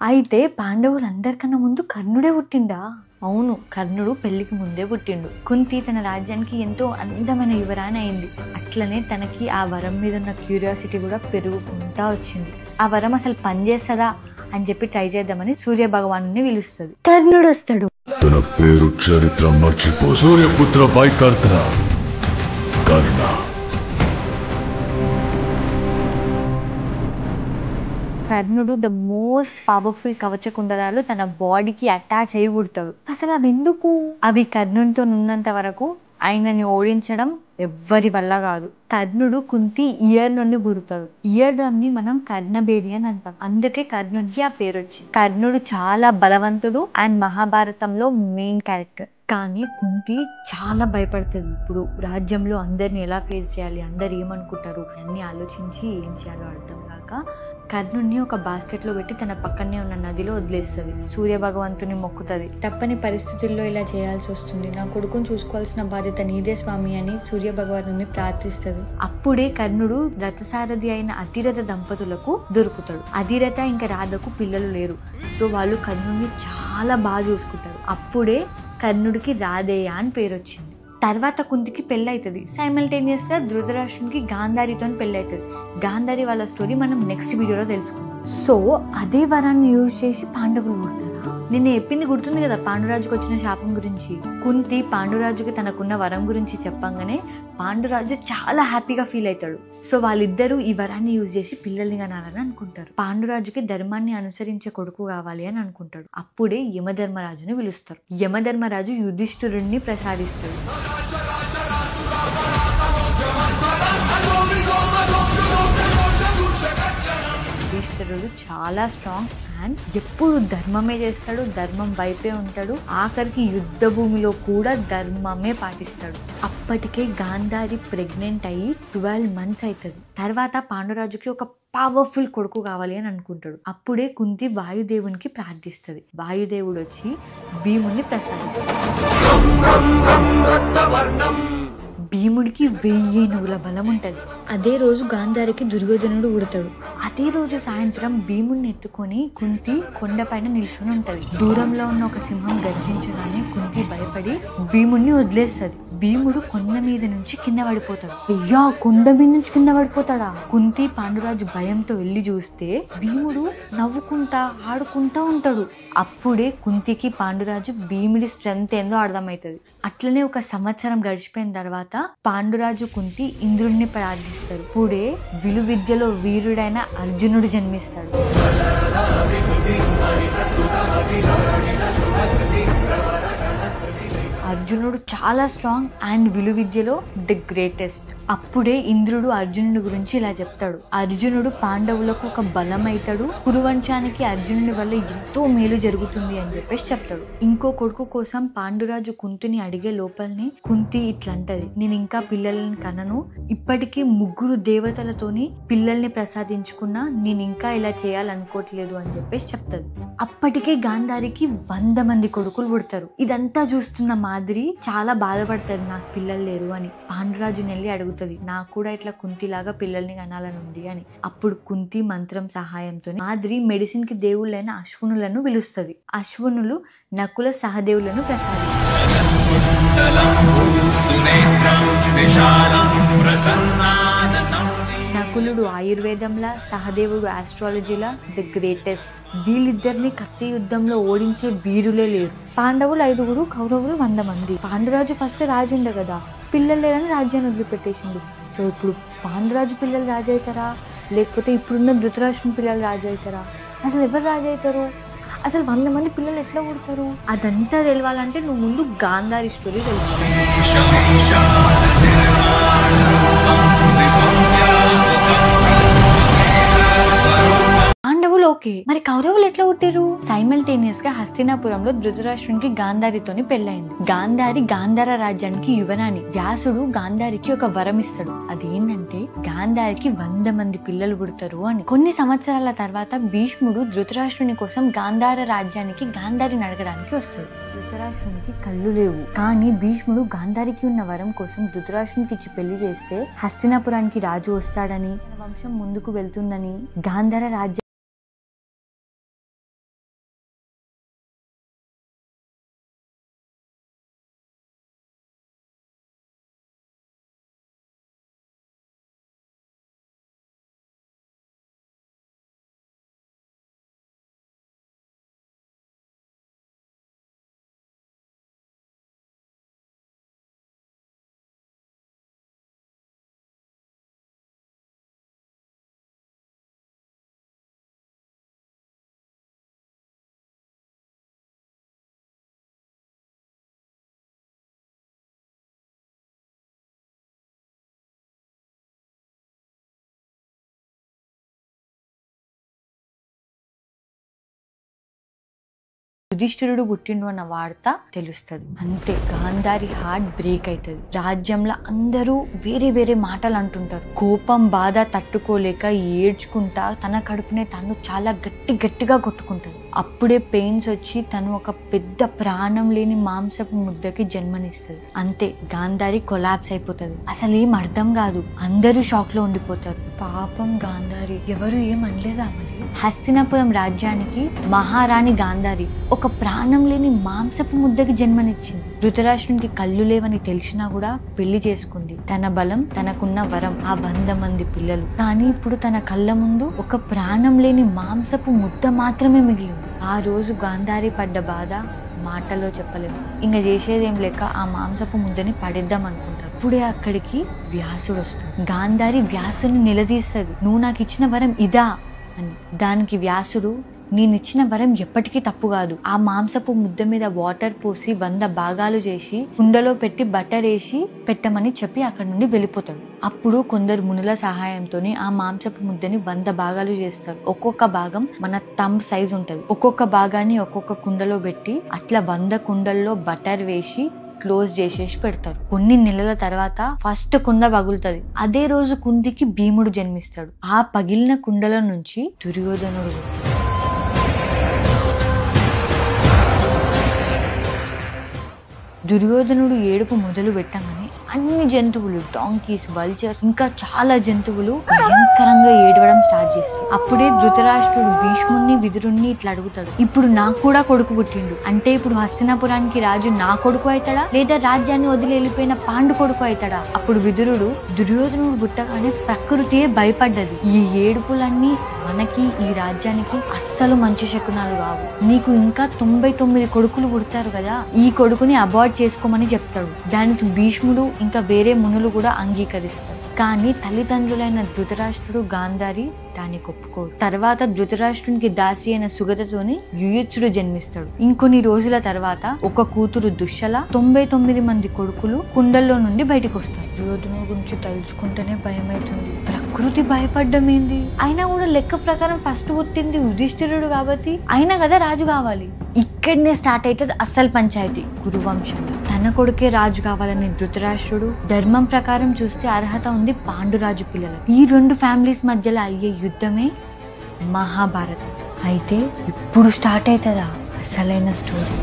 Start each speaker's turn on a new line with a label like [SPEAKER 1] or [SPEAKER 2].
[SPEAKER 1] అయితే పాండవులందరికన్నా ముందు కర్ణుడే పుట్టిండా? అవును, కర్ణుడు పెళ్లికి ముందే పుట్టిండు. కుంతి తన రాజ్యానికి ఎంతో అందమైన యువరాణి అయింది. అట్లనే తనకి ఆ వరం మీద ఉన్న క్యూరియాసిటీ కూడా పెరుగుకుంటా వచ్చింది. ఆ వరం అసలు పనిచేస్తుందా అని చెప్పి ట్రై చేద్దామని సూర్య భగవాను పిలుస్తుంది. కర్ణుడు వస్తాడు.
[SPEAKER 2] తన పేరు చరిత్ర మర్చిపో, సూర్యపుత్ర వైకర్త కర్ణ.
[SPEAKER 1] కర్ణుడు ద మోస్ట్ పవర్ఫుల్ కవచ కుండలాలు తన బాడీకి అటాచ్ అయ్యి పుడతాడు. అసలు అవి ఎందుకు? అవి కర్ణునితో ఉన్నంత వరకు ఆయనని ఓడించడం ఎవ్వరి వల్ల కాదు. కర్ణుడు కుంతి ఇయర్ నుండి పుడతాడు. ఇయర్ నుండి మనం కర్ణబేడి అని అంటాం. అందుకే కర్ణుడికి ఆ పేరు వచ్చింది. కర్ణుడు చాలా బలవంతుడు అండ్ మహాభారతంలో మెయిన్ క్యారెక్టర్. కానీ కుంతి చాలా భయపడుతుంది. ఇప్పుడు రాజ్యంలో అందరిని ఎలా ఫేస్ చేయాలి, అందరు ఏమనుకుంటారు అన్ని ఆలోచించి ఏం చేయాలో అర్థం కాక కర్ణుడిని ఒక బాస్కెట్ లో పెట్టి తన పక్కనే ఉన్న నదిలో వదిలేస్తుంది. సూర్య భగవంతుని మొక్కుతుంది. తప్పని పరిస్థితుల్లో ఇలా చేయాల్సి వస్తుంది, నా కొడుకుని చూసుకోవాల్సిన బాధ్యత నీదే స్వామి అని సూర్య భగవాను ప్రార్థిస్తుంది. అప్పుడే కర్ణుడు రథసారథి అయిన అతిరథ దంపతులకు దొరుకుతాడు. అధిరథ ఇంకా రాధకు పిల్లలు లేరు. సో వాళ్ళు కర్ణుడిని చాలా బాగా చూసుకుంటారు. అప్పుడే కర్ణుడికి రాధేయ అని పేరు వచ్చింది. తర్వాత కుంతికి పెళ్ళి అవుతుంది. సైమల్టేనియస్ గా ధృతరాష్ట్రునికి గాంధారితో పెళ్ళి అవుతుంది. గాంధారి వాళ్ళ స్టోరీ మనం నెక్స్ట్ వీడియోలో తెలుసుకుందాం. సో అదే వరాన్ని యూజ్ చేసి పాండవులు పుడతారా? నిన్న చెప్పింది గుర్తుంది కదా పాండురాజుకు వచ్చిన శాపం గురించి. కుంతి పాండురాజుకి తనకున్న వరం గురించి చెప్పంగానే పాండురాజు చాలా హ్యాపీగా ఫీల్ అవుతాడు. సో వాళ్ళిద్దరూ ఈ వరాన్ని యూజ్ చేసి పిల్లల్ని కనాలని అనుకుంటారు. పాండురాజుకి ధర్మాన్ని అనుసరించే కొడుకు కావాలి అని అనుకుంటాడు. అప్పుడే యమధర్మరాజుని పిలుస్తారు. యమధర్మరాజు యుధిష్ఠిరుడిని ప్రసాదిస్తాడు. యుధిష్ఠిరుడు చాలా స్ట్రాంగ్ అండ్ ఎప్పుడు ధర్మమే చేస్తాడు, ధర్మం వైపే ఉంటాడు. ఆఖరికి యుద్ధ భూమిలో కూడా ధర్మమే పాటిస్తాడు. అప్పటికే గాంధారి ప్రెగ్నెంట్ అయ్యి 12 months అవుతుంది. తర్వాత పాండురాజుకి ఒక పవర్ఫుల్ కొడుకు కావాలి అని అనుకుంటాడు. అప్పుడే కుంతి వాయుదేవునికి ప్రార్థిస్తుంది. వాయుదేవుడు వచ్చి భీముడిని ప్రసాదిస్తాడు. భీముడికి 1000 ఏనుగుల బలం ఉంటది. అదే రోజు గాంధారికి దుర్యోధనుడు ఉడతాడు. అదే రోజు సాయంత్రం భీముడిని ఎత్తుకొని కుంతి కొండపైన నిల్చుని ఉంటది. దూరంలో ఉన్న ఒక సింహం గర్జించగానే కుంతి భయపడి భీముడిని వదిలేస్తుంది. భీముడు కొండ మీద నుంచి కింద పడిపోతాడు. అయ్యా, కొండ మీద నుంచి కింద పడిపోతాడా? కుంతి పాండురాజు భయంతో వెళ్ళి చూస్తే భీముడు నవ్వుకుంటా ఆడుకుంటా ఉంటాడు. అప్పుడే కుంతికి పాండురాజు భీముడి స్ట్రెంత్ ఏందో అర్థమవుతుంది. అట్లనే 1 సంవత్సరం గడిచిపోయిన తర్వాత పాండురాజు కుంతి ఇంద్రుడిని ప్రార్థిస్తారు. అప్పుడే విలువిద్యలో వీరుడైన అర్జునుడు జన్మిస్తాడు. అర్జునుడు చాలా స్ట్రాంగ్ అండ్ విలువిద్యలో ది గ్రేటెస్ట్. అప్పుడే ఇంద్రుడు అర్జునుడి గురించి ఇలా చెప్తాడు. అర్జునుడు పాండవులకు ఒక బలం అవుతాడు. కురువంశానికి అర్జునుడి వల్ల ఎంతో మేలు జరుగుతుంది అని చెప్పేసి చెప్తాడు. ఇంకో కొడుకు కోసం పాండురాజు కుంతిని అడిగే లోపలనే కుంతి ఇట్లా అంటది, నేను ఇంకా పిల్లల్ని కనను, ఇప్పటికీ 3 దేవతలతోని పిల్లల్ని ప్రసాదించుకున్నా, నేను ఇంకా ఇలా చేయాలనుకోవట్లేదు అని చెప్పేసి చెప్తాడు. అప్పటికే గాంధారికి 100 మంది కొడుకులు పుడతారు. ఇదంతా చూస్తున్న మాదిరి చాలా బాధపడుతుంది, నాకు పిల్లలు లేరు అని. పాండురాజుని వెళ్ళి అడుగుతుంది, నాకు కూడా ఇట్లా కుంతిలాగా పిల్లల్ని కనాలని ఉంది అని. అప్పుడు కుంతి మంత్రం సహాయంతో మాదిరి మెడిసిన్ కి దేవుళ్ళైన అశ్వనులను పిలుస్తుంది. అశ్వనులు నకుల సహదేవులను ప్రసాదిస్తారు. నకులుడు ఆయుర్వేదంలా, సహదేవుడు ఆస్ట్రాలజీలా ది గ్రేటెస్ట్. వీళ్ళిద్దరిని కత్తి యుద్ధంలో ఓడించే వీరులే లేరు. పాండవులు 5, కౌరవులు 100 మంది. పాండురాజు ఫస్ట్ రాజు ఉండే కదా, పిల్లలు లేరని రాజ్యాన్ని వదిలిపెట్టేసిండు. సో ఇప్పుడు పాండురాజు పిల్లలు రాజు అవుతారా, లేకపోతే ఇప్పుడున్న ధృతరాష్ట్రుని పిల్లలు రాజు అవుతారా? అసలు ఎవరు రాజు అవుతారు? అసలు 100 మంది పిల్లలు ఎట్లా పుడతారు? అదంతా తెలవాలంటే నువ్వు ముందు గాంధారి స్టోరీ తెలుసుకో. పాండవులు ఓకే, మరి కౌరవులు ఎట్లా పుట్టారు? సైమల్టేనియస్ గా హస్తినాపురంలో ధృతరాష్ట్రునికి గాంధారితోని పెళ్ళైంది. గాంధారి గాంధార రాజ్యానికి యువరాణి. వ్యాసుడు గాంధారికి ఒక వరం ఇస్తాడు. అదేంటంటే గాంధారికి 100 మంది పిల్లలు పుడతారు అని. కొన్ని సంవత్సరాల తర్వాత భీష్ముడు ధృతరాష్ట్రుని కోసం గాంధార రాజ్యానికి గాంధారిని అడగడానికి వస్తాడు. ధృతరాష్ట్రునికి కళ్ళు లేవు, కానీ భీష్ముడు గాంధారికి ఉన్న వరం కోసం ధృతరాష్ట్రునికి ఇచ్చి పెళ్లి చేస్తే హస్తినాపురానికి రాజు వస్తాడని, వంశం ముందుకు వెళ్తుందని గాంధార రాజ్యం యుధిష్ఠిరుడు పుట్టిండు అన్న వార్త తెలుస్తుంది. అంతే గాంధారి హార్ట్ బ్రేక్ అవుతుంది. రాజ్యంలో అందరూ వేరే వేరే మాటలు అంటుంటారు. కోపం బాధ తట్టుకోలేక ఏడ్చుకుంటా తన కడుపునే తను చాలా గట్టిగా కొట్టుకుంటది. అప్పుడే పెయిన్స్ వచ్చి తను ఒక పెద్ద ప్రాణం లేని మాంసపు ముద్దకి జన్మనిస్తుంది. అంతే గాంధారి కొలాప్స్ అయిపోతుంది. అసలు ఏం అర్థం కాదు. అందరూ షాక్ లో ఉండిపోతారు. పాపం గాంధారి ఎవరు ఏం అనలేదా మరి? హస్తినాపురం రాజ్యానికి మహారాణి గాంధారి ఒక ప్రాణం లేని మాంసపు ముద్దకి జన్మనిచ్చింది. ధృతరాష్ట్రునికి కళ్ళు లేవని తెలిసినా కూడా పెళ్లి చేసుకుంది. తన బలం, తనకున్న వరం ఆ 100 మంది పిల్లలు. కానీ ఇప్పుడు తన కళ్ళ ముందు ఒక ప్రాణం లేని మాంసపు ముద్ద మాత్రమే మిగిలింది. ఆ రోజు గాంధారి పడ్డ బాధ మాటల్లో చెప్పలేము. ఇంకా చేసేదేం లేక ఆ మాంసపు ముద్దని పడేద్దాం అనుకుంటారు. ఇప్పుడే అక్కడికి వ్యాసుడు వస్తాడు. గాంధారి వ్యాసుని నిలదీస్తుంది, నువ్వు నాకు ఇచ్చిన వరం ఇదా అని. దానికి వ్యాసుడు, నేనిచ్చిన వరం ఎప్పటికీ తప్పు కాదు. ఆ మాంసపు ముద్ద మీద వాటర్ పోసి 100 భాగాలు చేసి కుండలో పెట్టి బటర్ వేసి పెట్టమని చెప్పి అక్కడి నుండి వెళ్ళిపోతాడు. అప్పుడు కొందరు మునుల సహాయంతో ఆ మాంసపు ముద్దని 100 భాగాలు చేస్తారు. ఒక్కొక్క భాగం మన థంబ్ సైజ్ ఉంటది. ఒక్కొక్క భాగాన్ని ఒక్కొక్క కుండలో పెట్టి అట్లా 100 కుండల్లో బటర్ వేసి క్లోజ్ చేసేసి పెడతారు. కొన్ని నెలల తర్వాత ఫస్ట్ కుండ పగులుతుంది. అదే రోజు కుందికి భీముడు జన్మిస్తాడు. ఆ పగిలిన కుండల నుంచి దుర్యోధనుడు. దుర్యోధనుడు ఏడుపు మొదలు పెట్టగానే అన్ని జంతువులు, డాంకీస్, వల్చర్స్, ఇంకా చాలా జంతువులు భయంకరంగా ఏడవడం స్టార్ట్ చేస్తాయి. అప్పుడే ధృతరాష్ట్రుడు భీష్ముడిని, విదురుణ్ణి ఇట్లా అడుగుతాడు, ఇప్పుడు నాకు కూడా కొడుకు పుట్టిండు అంటే ఇప్పుడు హస్తినాపురానికి రాజు నా కొడుకు అవుతాడా లేదా రాజ్యాన్ని వదిలి వెళ్ళిపోయిన పాండు కొడుకు అవుతాడా? అప్పుడు విదురుడు, దుర్యోధనుడు పుట్టగానే ప్రకృతియే భయపడ్డది. ఈ ఏడుపులన్నీ మనకి, ఈ రాజ్యానికి అస్సలు మంచి శకునాలు కావు. నీకు ఇంకా 99 కొడుకులు పుడతారు కదా, ఈ కొడుకుని అబార్ట్ చేసుకోమని చెప్తాడు. దానికి భీష్ముడు ఇంకా వేరే మునులు కూడా అంగీకరిస్తారు. కానీ తల్లిదండ్రులైన ధృతరాష్ట్రుడు, గాంధారి దానికి ఒప్పుకోరు. తర్వాత ధృతరాష్ట్రునికి దాసి అయిన సుగతతోని యుయుత్సుడు జన్మిస్తాడు. ఇంకొన్ని రోజుల తర్వాత ఒక కూతురు దుశ్శల, 99 మంది కొడుకులు కుండల్లో నుండి బయటకు వస్తారు. దుర్యోధను గురించి తలుచుకుంటేనే భయం అవుతుంది. ప్రకృతి భయపడ్డం ఏంది? అయినా కూడా లెక్క ప్రకారం ఫస్ట్ పుట్టింది యుధిష్ఠిరుడు కాబట్టి అయినా కదా రాజు కావాలి. ఇక్కడనే స్టార్ట్ అవుతుంది అస్సలు పంచాయతీ. కురువంశంలో తన కొడుకే రాజు కావాలని ధృతరాష్ట్రుడు, ధర్మం ప్రకారం చూస్తే అర్హత ఉంది పాండురాజు పిల్లలు. ఈ 2 ఫ్యామిలీస్ మధ్యలో అయ్యే యుద్ధమే మహాభారతం. అయితే ఇప్పుడు స్టార్ట్ అవుతుందా అసలైన స్టోరీ.